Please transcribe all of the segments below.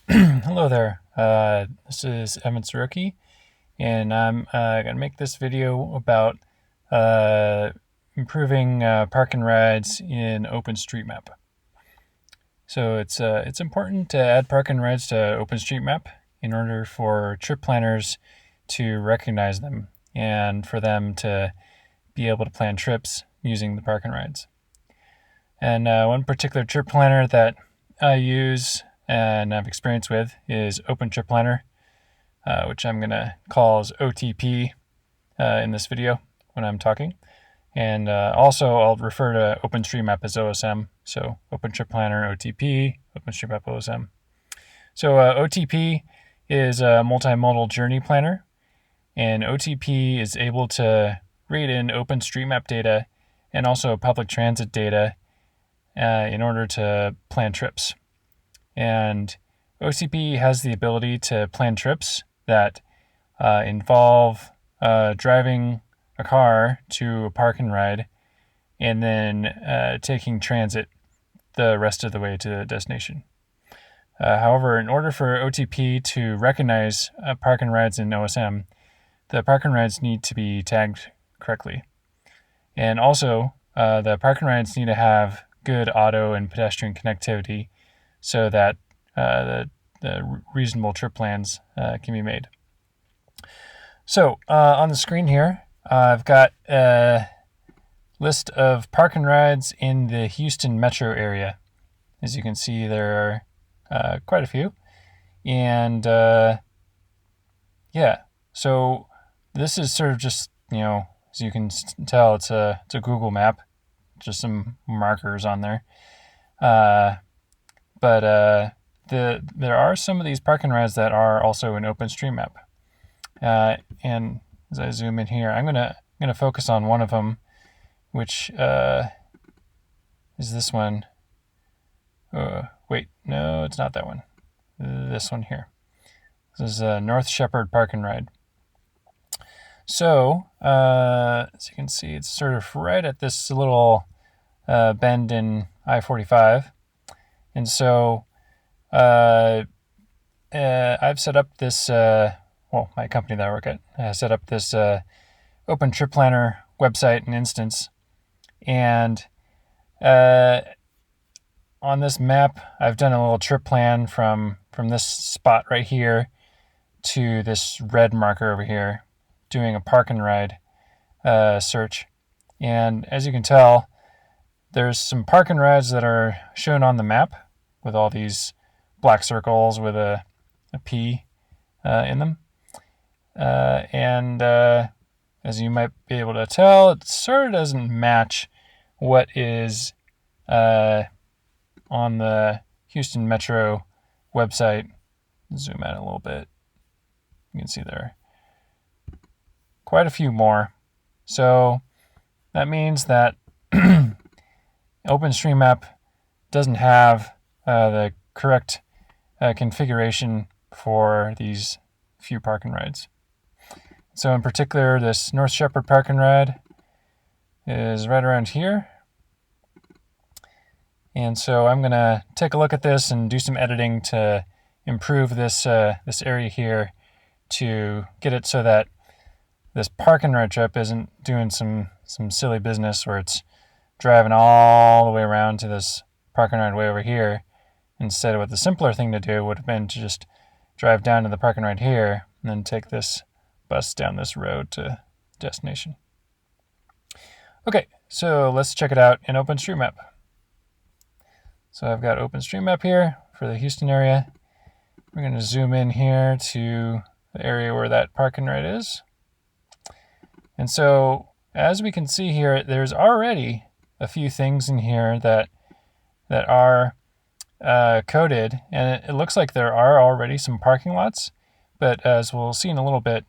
Hello there. This is Evan Soroki, and I'm going to make this video about uh, improving park and rides in OpenStreetMap. So it's important to add park and rides to OpenStreetMap in order for trip planners to recognize them and for them to be able to plan trips using the park and rides. And one particular trip planner that I use and have experience with is OpenTripPlanner, which I'm going to call as OTP in this video when I'm talking. And also I'll refer to OpenStreetMap as OSM. So OpenTripPlanner, OTP, OpenStreetMap, OSM. So OTP is a multimodal journey planner, and OTP is able to read in OpenStreetMap data and also public transit data in order to plan trips. And OTP has the ability to plan trips that involve driving a car to a park and ride and then taking transit the rest of the way to the destination. However, in order for OTP to recognize park and rides in OSM, the park and rides need to be tagged correctly. And also, the park and rides need to have good auto and pedestrian connectivity so that the reasonable trip plans can be made. So on the screen here, I've got a list of park and rides in the Houston metro area. As you can see, there are quite a few. And yeah, so this is sort of just, as you can tell, it's a Google map, just some markers on there. But there are some of these park and rides that are also in OpenStreetMap. And as I zoom in here, I'm gonna focus on one of them, which is this one. Wait, no, it's not that one. This one here. This is North Shepherd Park and Ride. So, as you can see, it's sort of right at this little bend in I-45. And so I've set up this, my company that I work at has set up this Open Trip Planner website and instance. And on this map, I've done a little trip plan from this spot right here to this red marker over here, doing a park and ride search. And as you can tell, there's some park and rides that are shown on the map with all these black circles with a P in them. And as you might be able to tell, it sort of doesn't match what is on the Houston Metro website. Zoom out a little bit. You can see there are quite a few more. So that means that OpenStreetMap doesn't have the correct configuration for these few park and rides. So in particular, this North Shepherd Park and Ride is right around here. And so I'm going to take a look at this and do some editing to improve this this area here to get it so that this park and ride trip isn't doing some silly business where it's driving all the way around to this park and ride way over here. Instead, what the simpler thing to do would have been to just drive down to the park and ride here and then take this bus down this road to destination. Okay, so let's check it out in OpenStreetMap. So I've got OpenStreetMap here for the Houston area. We're going to zoom in here to the area where that park and ride is. And so as we can see here, there's already a few things in here that are coded, and it looks like there are already some parking lots, but as we'll see in a little bit,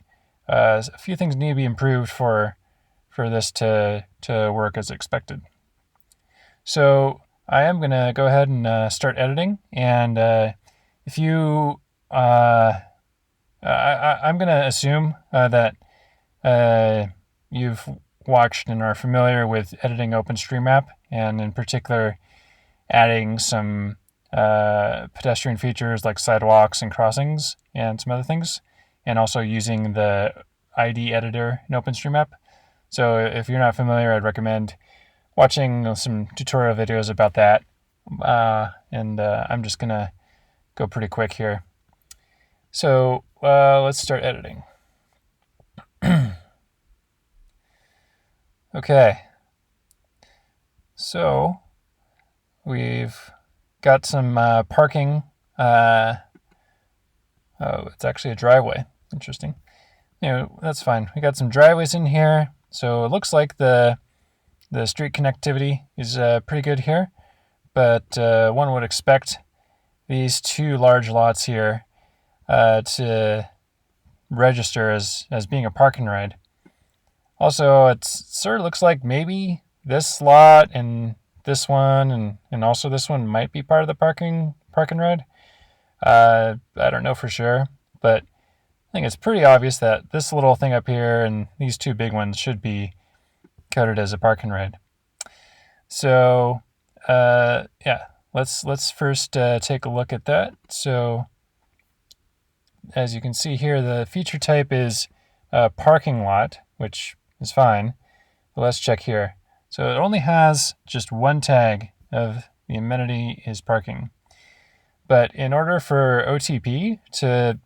a few things need to be improved for this to work as expected. So I am going to go ahead and start editing, and if you I'm going to assume that you've watched and are familiar with editing OpenStreetMap, and in particular adding some pedestrian features like sidewalks and crossings and some other things, and also using the ID editor in OpenStreetMap. So if you're not familiar, I'd recommend watching some tutorial videos about that. I'm just going to go pretty quick here. So let's start editing. Okay. So we've got some parking. Oh, it's actually a driveway. Interesting. That's fine. We got some driveways in here. So it looks like the street connectivity is pretty good here. But one would expect these two large lots here to register as being a park and ride. Also, it sort of looks like maybe this lot and this one and also this one might be part of the park and ride. I don't know for sure, but I think it's pretty obvious that this little thing up here and these two big ones should be coded as a park and ride. So yeah, let's first take a look at that. So as you can see here, the feature type is parking lot, which is fine. But let's check here. So it only has just one tag of the amenity is parking. But in order for OTP to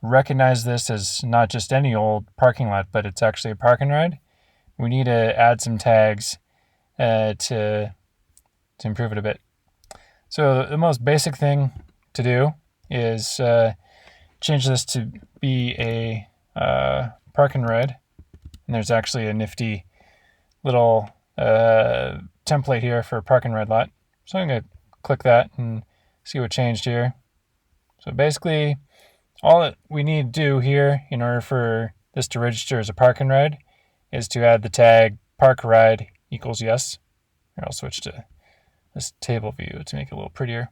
recognize this as not just any old parking lot, but it's actually a park and ride, we need to add some tags to improve it a bit. So the most basic thing to do is change this to be a park and ride. And there's actually a nifty little template here for park and ride lot. So I'm going to click that and see what changed here. So basically, all that we need to do here in order for this to register as a park and ride is to add the tag park ride equals yes. Here, I'll switch to this table view to make it a little prettier.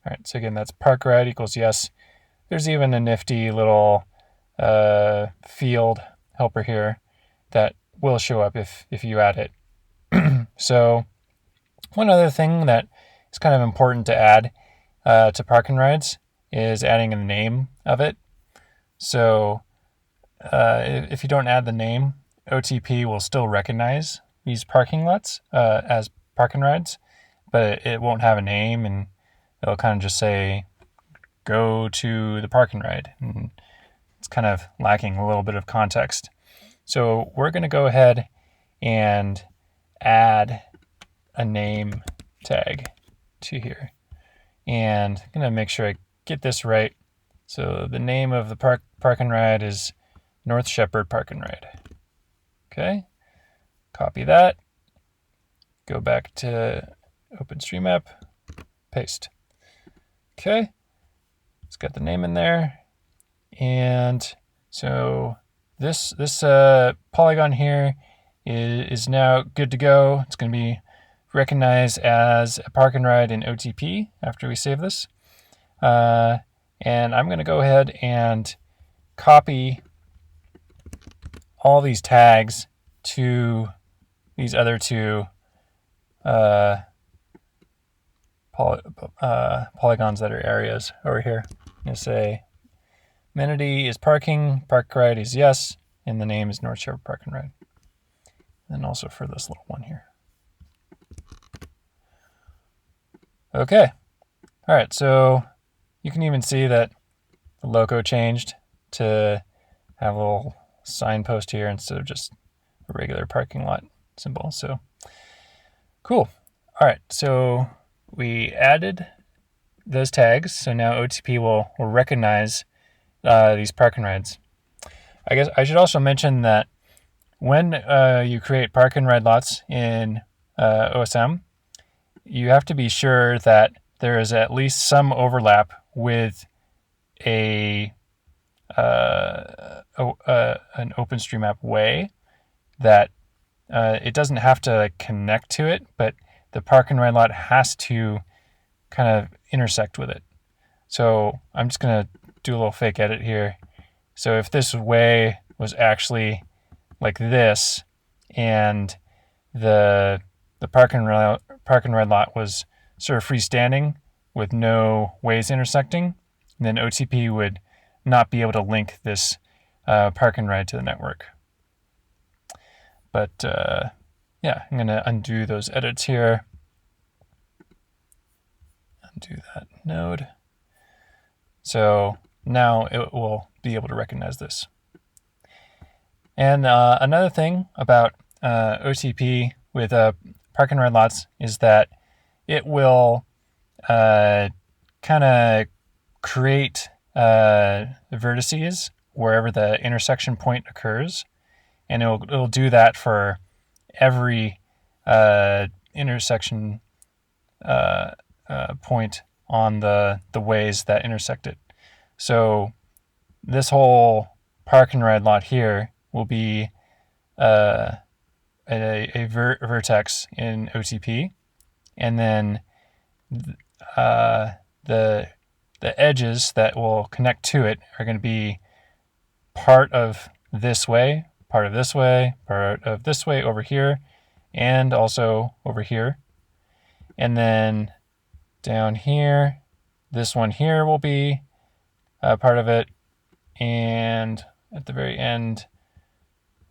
All right, so again, that's park ride equals yes. There's even a nifty little field helper here that will show up if you add it. So one other thing that is kind of important to add to park and rides is adding the name of it. So if you don't add the name, OTP will still recognize these parking lots as park and rides, but it won't have a name, and it'll kind of just say, go to the park and ride. And it's kind of lacking a little bit of context. So we're going to go ahead and add a name tag to here. And I'm going to make sure I get this right. So the name of the park and ride is North Shepherd Park and Ride. Okay, copy that. Go back to OpenStreetMap, paste. Okay, it's got the name in there. And so this polygon here is now good to go. It's going to be recognized as a park and ride in OTP after we save this. And I'm going to go ahead and copy all these tags to these other two polygons that are areas over here. I'm going to say amenity is parking, park ride is yes, and the name is North Shepherd Park and Ride. And also for this little one here. Okay. All right, so you can even see that the logo changed to have a little signpost here instead of just a regular parking lot symbol. So cool. All right, so we added those tags. So now OTP will recognize these park and rides. I guess I should also mention that when you create park and ride lots in OSM, you have to be sure that there is at least some overlap with an OpenStreetMap way, that it doesn't have to connect to it, but the park and ride lot has to kind of intersect with it. So I'm just going to do a little fake edit here. So if this way was actually like this, and the park and ride lot was sort of freestanding, with no ways intersecting, then OTP would not be able to link this park and ride to the network. But yeah, I'm going to undo those edits here. Undo that node. So now it will be able to recognize this. And another thing about OTP with park and ride lots is that it will kind of create vertices wherever the intersection point occurs, and it'll do that for every intersection point on the ways that intersect it. So this whole park and ride lot here will be a vertex in OTP, and then the edges that will connect to it are going to be part of this way, part of this way, part of this way over here, and also over here. And then down here, this one here will be part of it, and at the very end,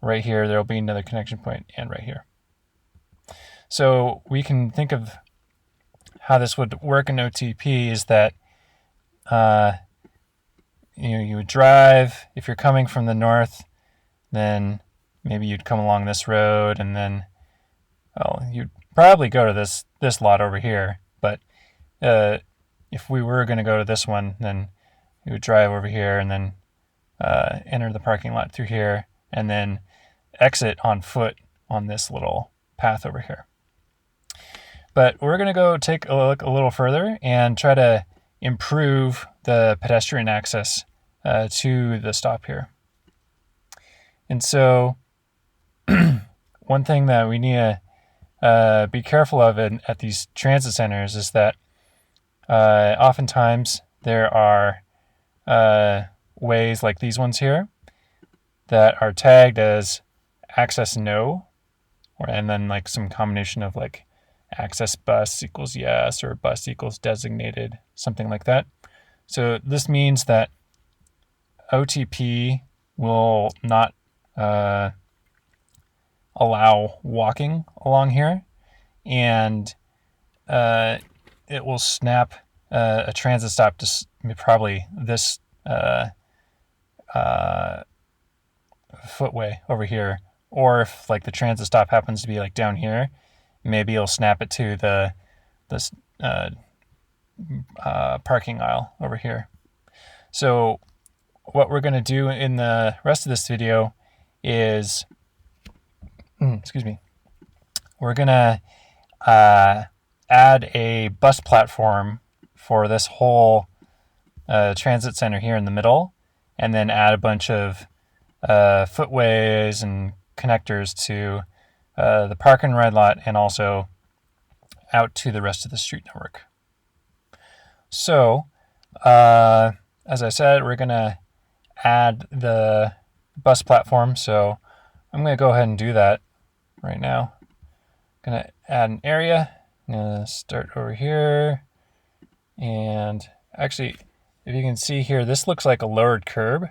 right here, there will be another connection point, and right here. So we can think of how this would work in OTP is that you would drive. If you're coming from the north, then maybe you'd come along this road, and then you'd probably go to this lot over here. But if we were going to go to this one, then you would drive over here and then enter the parking lot through here, and then exit on foot on this little path over here. But we're going to go take a look a little further and try to improve the pedestrian access to the stop here. And so one thing that we need to be careful of at these transit centers is that oftentimes there are ways like these ones here that are tagged as access no, and then like some combination of like access bus equals yes or bus equals designated, something like that. So this means that OTP will not allow walking along here, and it will snap a transit stop to probably this footway over here, or if like the transit stop happens to be like down here, maybe it'll snap it to this parking aisle over here. So what we're going to do in the rest of this video is, we're going to add a bus platform for this whole transit center here in the middle, and then add a bunch of footways and connectors to the park and ride lot, and also out to the rest of the street network. So, as I said, we're going to add the bus platform. So I'm going to go ahead and do that right now. I'm going to add an area. I'm going to start over here. And actually, if you can see here, this looks like a lowered curb.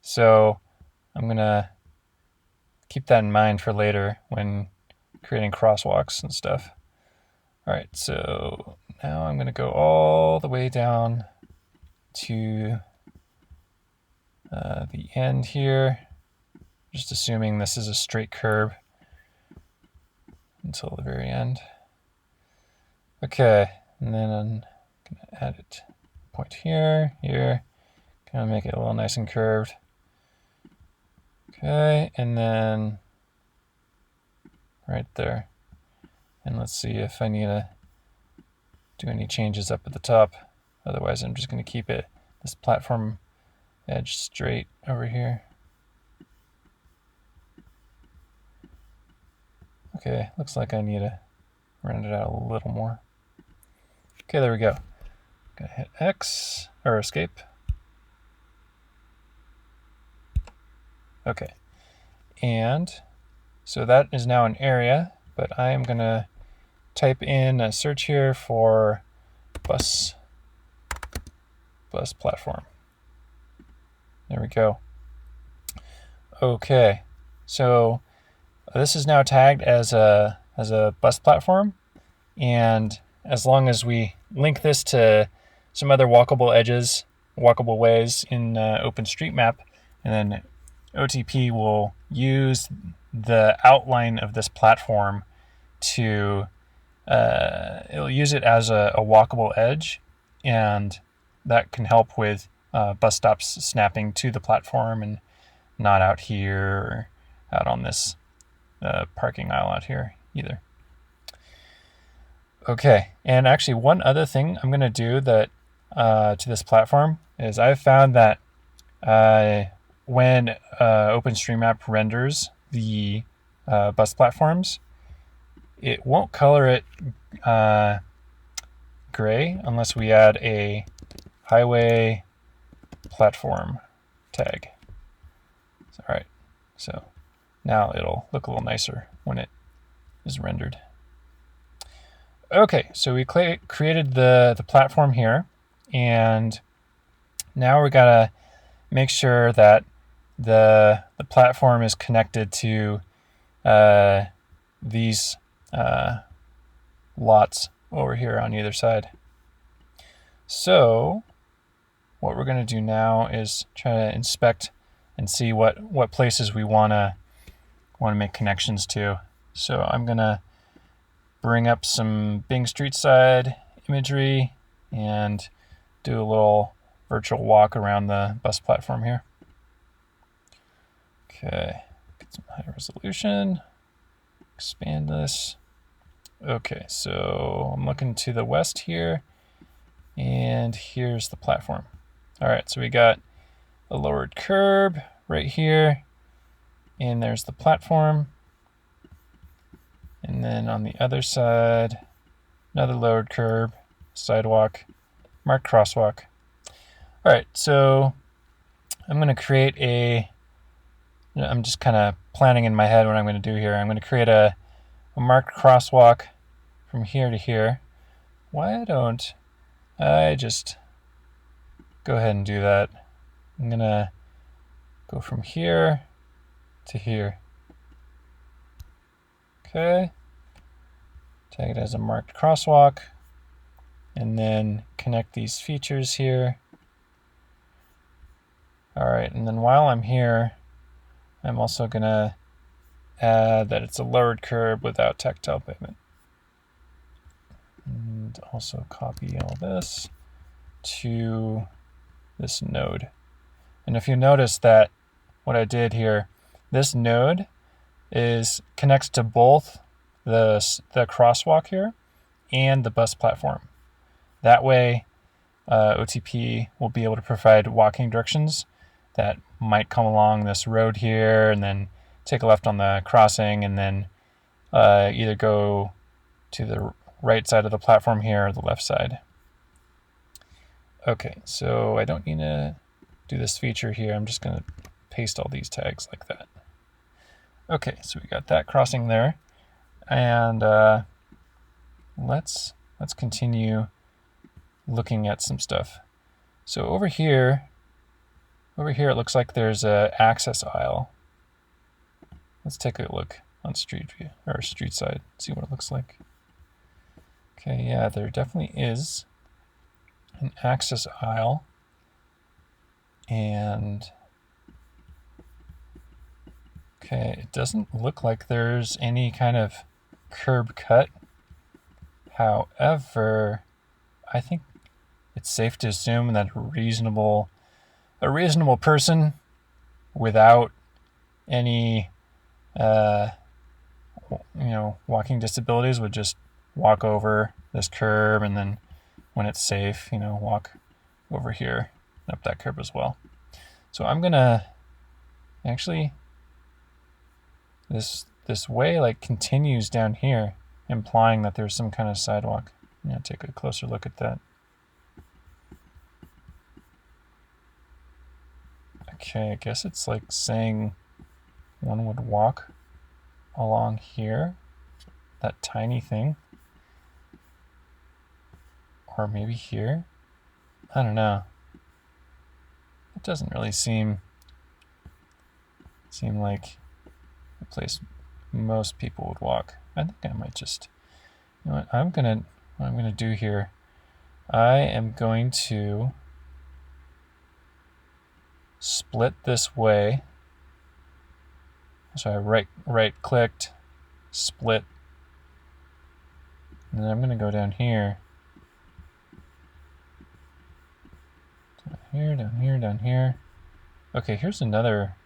So I'm going to keep that in mind for later when creating crosswalks and stuff. All right, so now I'm going to go all the way down to the end here, just assuming this is a straight curb until the very end. Okay, and then I'm going to add it point here, kind of make it a little nice and curved. Okay, and then right there. And let's see if I need to do any changes up at the top. Otherwise, I'm just going to keep this platform edge straight over here. Okay, looks like I need to round it out a little more. Okay, there we go. Gonna hit X or escape. Okay, and so that is now an area, but I am gonna type in a search here for bus platform. There we go. Okay, so this is now tagged as a bus platform, and as long as we link this to some other walkable ways in OpenStreetMap, and then OTP will use the outline of this platform to it'll use it as a walkable edge, and that can help with bus stops snapping to the platform and not out here or out on this parking aisle out here either. Okay, and actually one other thing I'm going to do that to this platform is I've found that when OpenStreetMap renders the bus platforms, it won't color it gray unless we add a highway platform tag. All right, so now it'll look a little nicer when it is rendered. Okay, so we created the platform here, and now we gotta make sure that the platform is connected to these lots over here on either side. So what we're going to do now is try to inspect and see what places we want to make connections to. So I'm going to bring up some Bing Street Side imagery and do a little virtual walk around the bus platform here. Okay, get some high resolution, expand this. Okay, so I'm looking to the west here, and here's the platform. All right, so we got a lowered curb right here, and there's the platform. And then on the other side, another lowered curb, sidewalk, marked crosswalk. All right, so I'm going to create I'm just kind of planning in my head what I'm going to do here. I'm going to create a marked crosswalk from here to here. Why don't I just go ahead and do that? I'm going to go from here to here. Okay. Tag it as a marked crosswalk, and then connect these features here. All right, and then while I'm here, I'm also going to add that it's a lowered curb without tactile pavement. And also copy all this to this node. And if you notice that what I did here, this node connects to both the crosswalk here and the bus platform. That way, OTP will be able to provide walking directions that might come along this road here and then take a left on the crossing and then either go to the right side of the platform here or the left side. Okay, so I don't need to do this feature here. I'm just going to paste all these tags like that. Okay, so we got that crossing there, and let's continue looking at some stuff. So over here it looks like there's a access aisle. Let's take a look on street view or street side, see what it looks like. Okay, yeah, there definitely is an access aisle, and okay, it doesn't look like there's any kind of curb cut. However, I think it's safe to assume that a reasonable person without any walking disabilities would just walk over this curb, and then when it's safe, walk over here up that curb as well. So I'm gonna actually, this way continues down here, implying that there's some kind of sidewalk. I'm gonna take a closer look at that. Okay, I guess it's like saying one would walk along here, that tiny thing. or maybe here? I don't know. It doesn't really seem like a place most people would walk. I think I might just, you know what I'm gonna do here, I am going to split this way. So I right clicked, split, and then I'm gonna go down here. Down here, down here, down here. Okay, here's another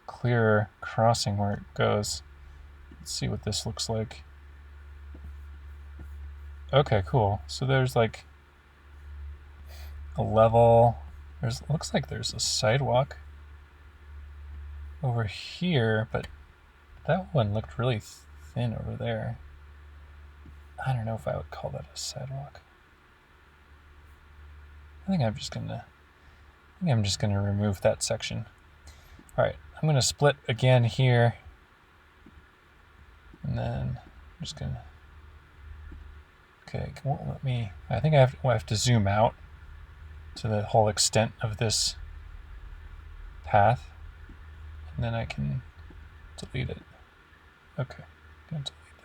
clearer crossing where it goes. Let's see what this looks like. Okay, cool. So there's like a level. Looks like there's a sidewalk over here, but that one looked really thin over there. I don't know if I would call that a sidewalk. I think I'm just gonna remove that section. All right, I'm gonna split again here, and then I'm just gonna. Okay, it won't let me. I think I have to zoom out to the whole extent of this path, and then I can delete it. Okay, I'm gonna delete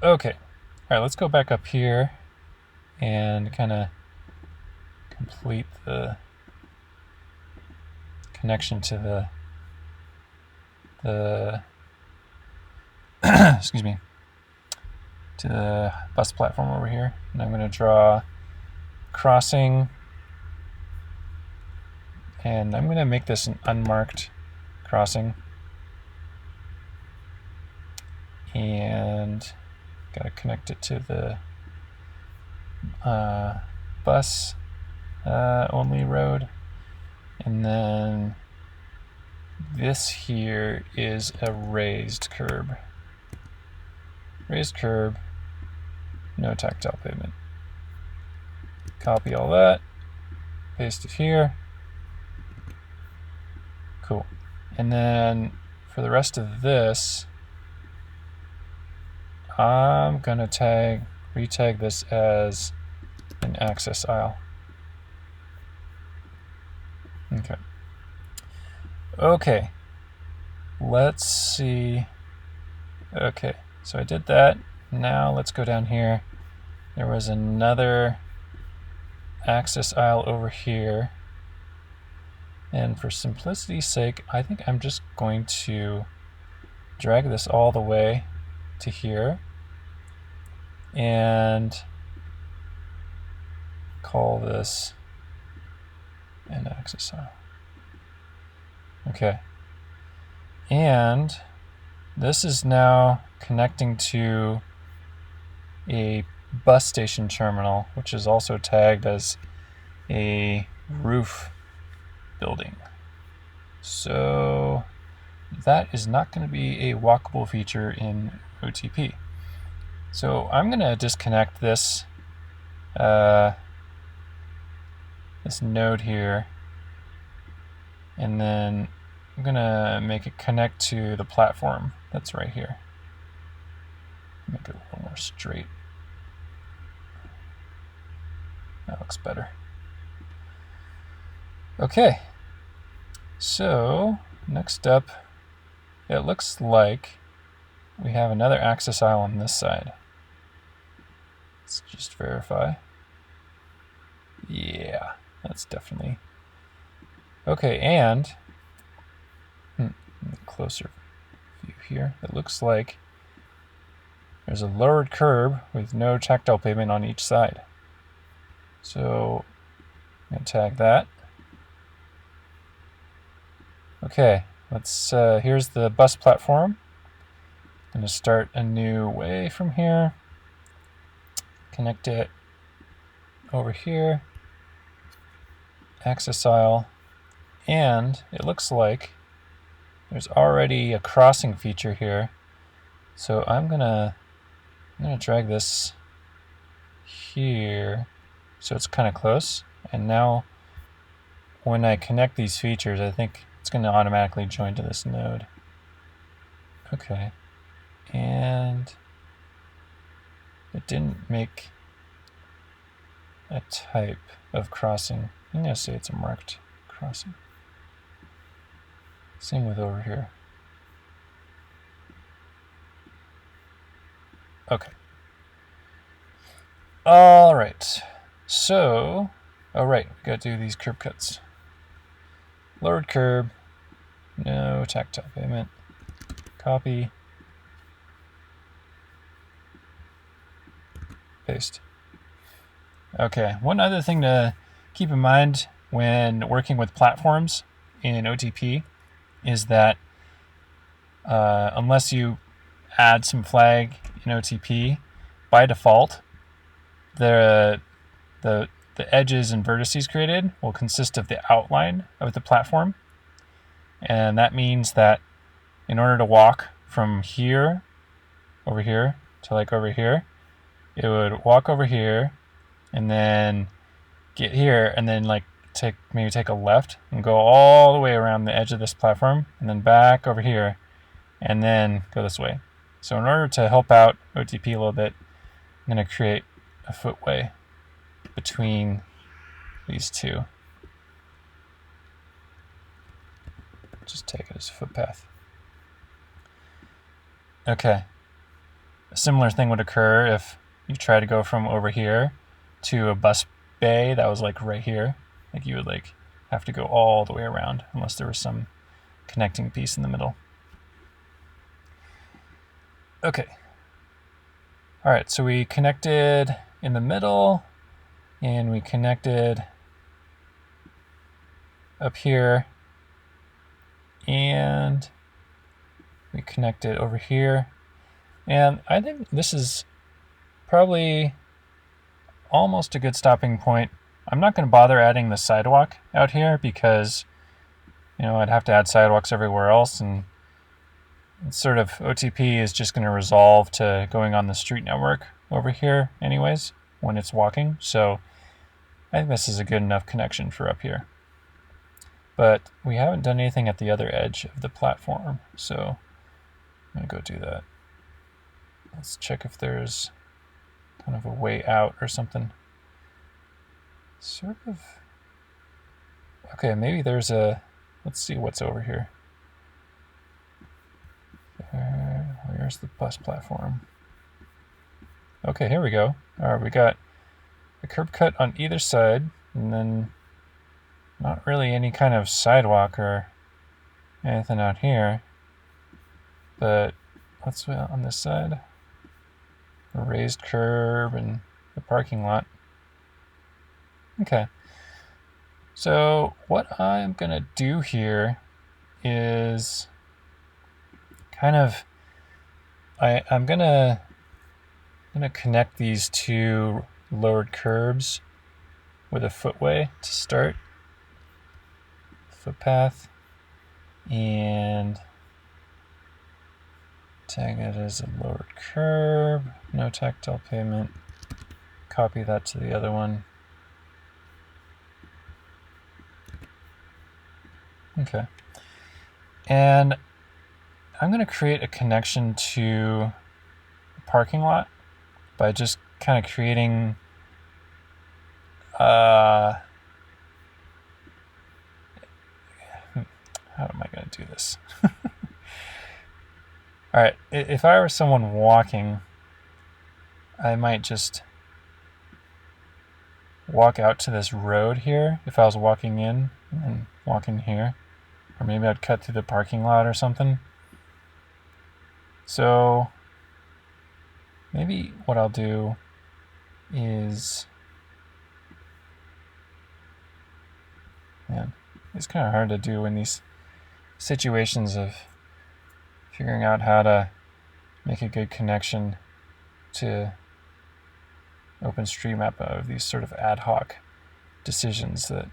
that. Okay, all right, let's go back up here and kind of complete the connection to the excuse me, to the bus platform over here. And I'm going to draw crossing, and I'm going to make this an unmarked crossing, and got to connect it to the bus only road. And then this here is a raised curb. Raised curb, no tactile pavement. Copy all that, paste it here. Cool. And then for the rest of this, I'm gonna retag this as an access aisle. Okay, let's see. Okay, so I did that. Now let's go down here. There was another access aisle over here, and for simplicity's sake, I think I'm just going to drag this all the way to here and call this an access aisle. Okay, and this is now connecting to a bus station terminal, which is also tagged as a roof building. So that is not going to be a walkable feature in OTP. So I'm going to disconnect this this node here, and then I'm going to make it connect to the platform that's right here. Make it a little more straight. That looks better. Okay, so next up, it looks like we have another access aisle on this side. Let's just verify. Yeah, that's definitely okay. And closer view here, it looks like there's a lowered curb with no tactile pavement on each side. So I'm going to tag that. Okay, let's here's the bus platform. I'm going to start a new way from here. Connect it over here. Access aisle. And it looks like there's already a crossing feature here. So I'm gonna drag this here so it's kind of close. And now when I connect these features, I think it's going to automatically join to this node. Okay. And it didn't make a type of crossing. I'm going to say it's a marked crossing. Same with over here. Okay. All right. So, we got to do these curb cuts. Lowered curb, no tactile pavement. Copy. Paste. Okay, one other thing to keep in mind when working with platforms in OTP is that unless you add some flag in OTP, by default, the edges and vertices created will consist of the outline of the platform. And that means that in order to walk from here, over here, to like over here, it would walk over here and then get here and then like maybe take a left and go all the way around the edge of this platform and then back over here and then go this way. So in order to help out OTP a little bit, I'm going to create a footway between these two. Just take it as a footpath. Okay. A similar thing would occur if you try to go from over here to a bus bay that was like right here. Like you would like have to go all the way around unless there was some connecting piece in the middle. Okay. All right, so we connected in the middle and we connected up here and we connected over here. And I think this is probably almost a good stopping point. I'm not going to bother adding the sidewalk out here because, I'd have to add sidewalks everywhere else, and it's sort of OTP is just going to resolve to going on the street network over here anyways when it's walking. So I think this is a good enough connection for up here. But we haven't done anything at the other edge of the platform, so I'm going to go do that. Let's check if there's kind of a way out or something. Sort of. Okay, maybe there's a. Let's see what's over here. Where's the bus platform? Okay, here we go. All right, we got a curb cut on either side, and then not really any kind of sidewalk or anything out here. But what's on this side? A raised curb and the parking lot. Okay. So what I'm going to do here is kind of, I'm going to connect these two lowered curbs with a footway to start. Footpath. And tag it as a lowered curb. No tactile pavement. Copy that to the other one. Okay. And I'm going to create a connection to the parking lot by just kind of creating how am I going to do this? All right, if I were someone walking, I might just walk out to this road here if I was walking in and walking here. Or maybe I'd cut through the parking lot or something. So maybe what I'll do is, it's kind of hard to do in these situations of figuring out how to make a good connection to OpenStreetMap out of these sort of ad hoc decisions that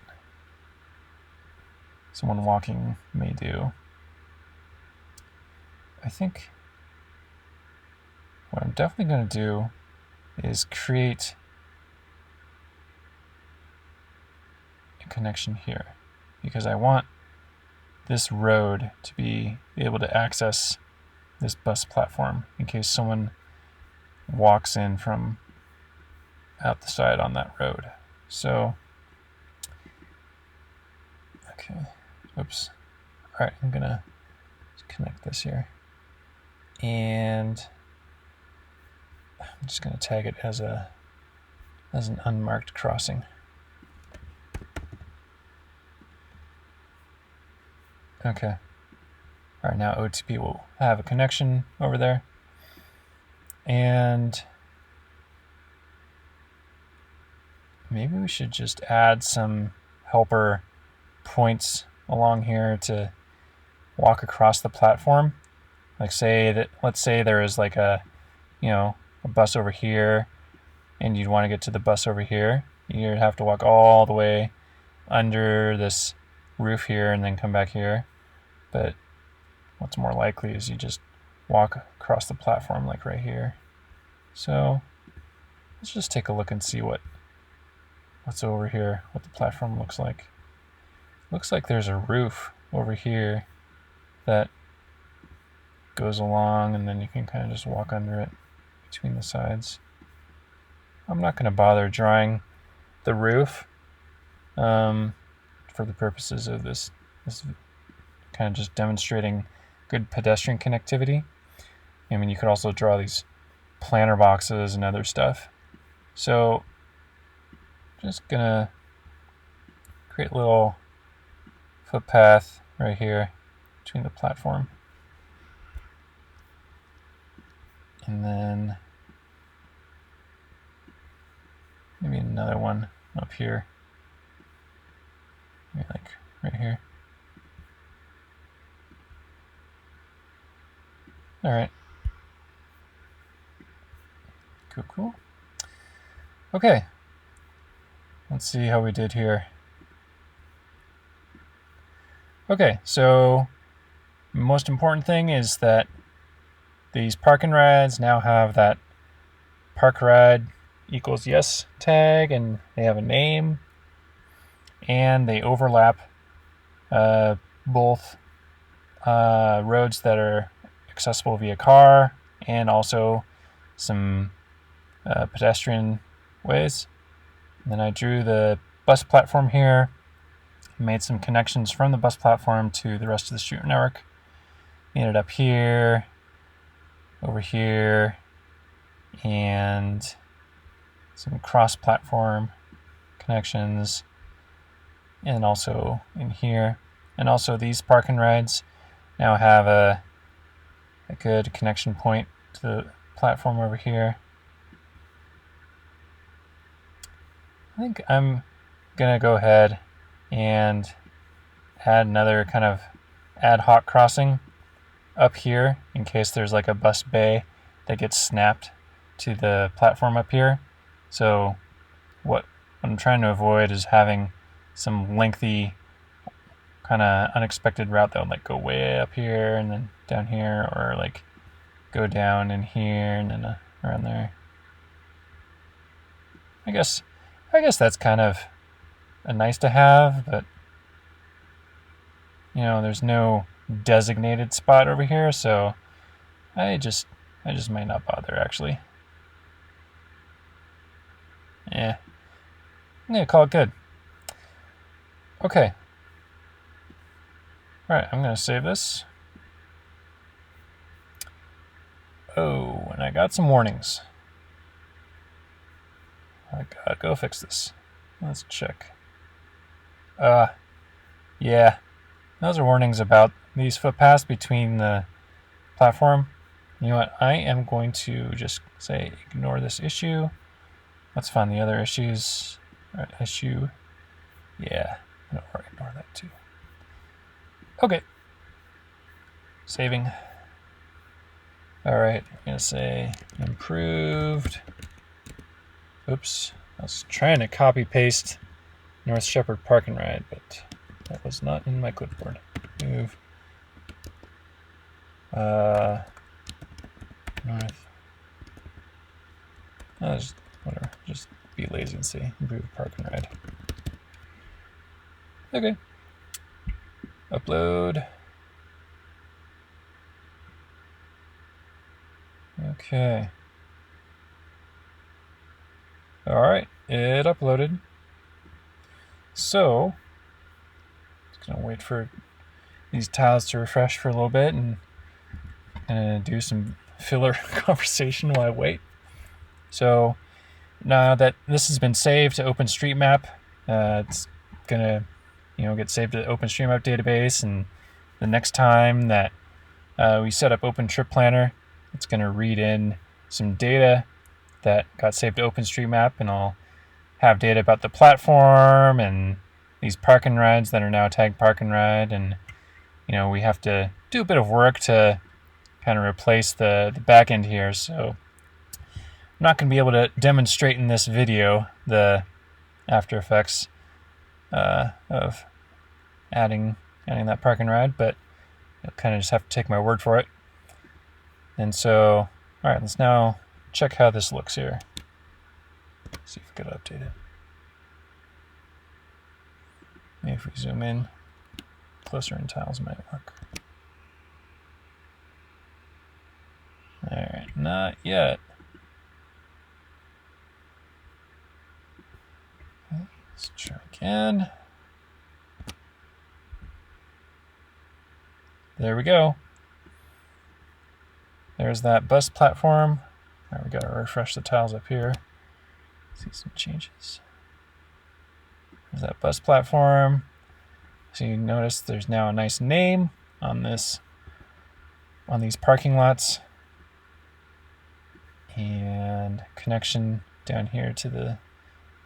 someone walking may do. I think what I'm definitely going to do is create a connection here because I want this road to be able to access this bus platform in case someone walks in from out the side on that road. So, okay, oops. All right, I'm gonna connect this here. And I'm just gonna tag it as an unmarked crossing. Okay. All right, now OTP will have a connection over there. And maybe we should just add some helper points along here to walk across the platform. Like let's say there is like a bus over here, and you'd want to get to the bus over here. You'd have to walk all the way under this roof here and then come back here. But what's more likely is you just walk across the platform like right here. So let's just take a look and see what's over here, what the platform looks like. Looks like there's a roof over here that goes along, and then you can kind of just walk under it between the sides. I'm not going to bother drawing the roof for the purposes of this kind of just demonstrating good pedestrian connectivity. I mean, you could also draw these planter boxes and other stuff. So just gonna create a little footpath right here between the platform. And then maybe another one up here. Maybe like right here. All right. Cool. Okay. Let's see how we did here. Okay, so the most important thing is that these park and rides now have that park ride equals yes tag, and they have a name, and they overlap both roads that are accessible via car and also some pedestrian ways. And then I drew the bus platform here, made some connections from the bus platform to the rest of the street network. Made it up here, over here, and some cross-platform connections, and also in here. And also these park and rides now have a good connection point to the platform over here. I think I'm gonna go ahead and add another kind of ad hoc crossing up here in case there's like a bus bay that gets snapped to the platform up here. So what I'm trying to avoid is having some lengthy kind of unexpected route that would like go way up here and then down here, or like go down in here and then around there. I guess that's kind of a nice to have, but there's no designated spot over here, so I just might not bother actually. I'm gonna call it good. Okay. Alright, I'm gonna save this. Oh, and I got some warnings. I gotta go fix this. Let's check. Yeah. Those are warnings about these footpaths between the platform. You know what? I am going to just say ignore this issue. Let's find the other issues. Issue. Yeah, ignore that too. Okay. Saving. All right, I'm gonna say improved. Oops, I was trying to copy paste North Shepherd Park and Ride, but that was not in my clipboard. Move. North. Whatever. Just be lazy and say improved Park and Ride. Okay. Upload. Okay. All right, it uploaded. So, just gonna wait for these tiles to refresh for a little bit and do some filler conversation while I wait. So now that this has been saved to OpenStreetMap, it's gonna get saved to the OpenStreetMap database, and the next time that we set up OpenTripPlanner, it's gonna read in some data that got saved to OpenStreetMap, and I'll have data about the platform and these park and rides that are now tagged park and ride, and we have to do a bit of work to kind of replace the back end here. So I'm not going to be able to demonstrate in this video the After Effects of adding that park and ride, but you'll kind of just have to take my word for it. And so, all right, let's now check how this looks here. See if we could update it. Maybe if we zoom in closer in tiles might work. All right, not yet. Let's try again. There we go. There's that bus platform. All right, we gotta refresh the tiles up here. See some changes. There's that bus platform. So you notice there's now a nice name on these parking lots, and connection down here to the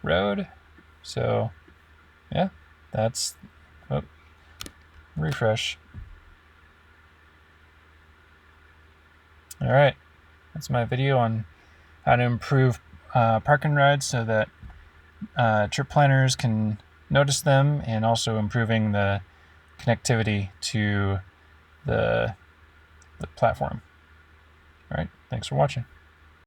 road. So yeah, that's refresh. All right, that's my video on how to improve park and rides so that trip planners can notice them, and also improving the connectivity to the platform. All right, thanks for watching.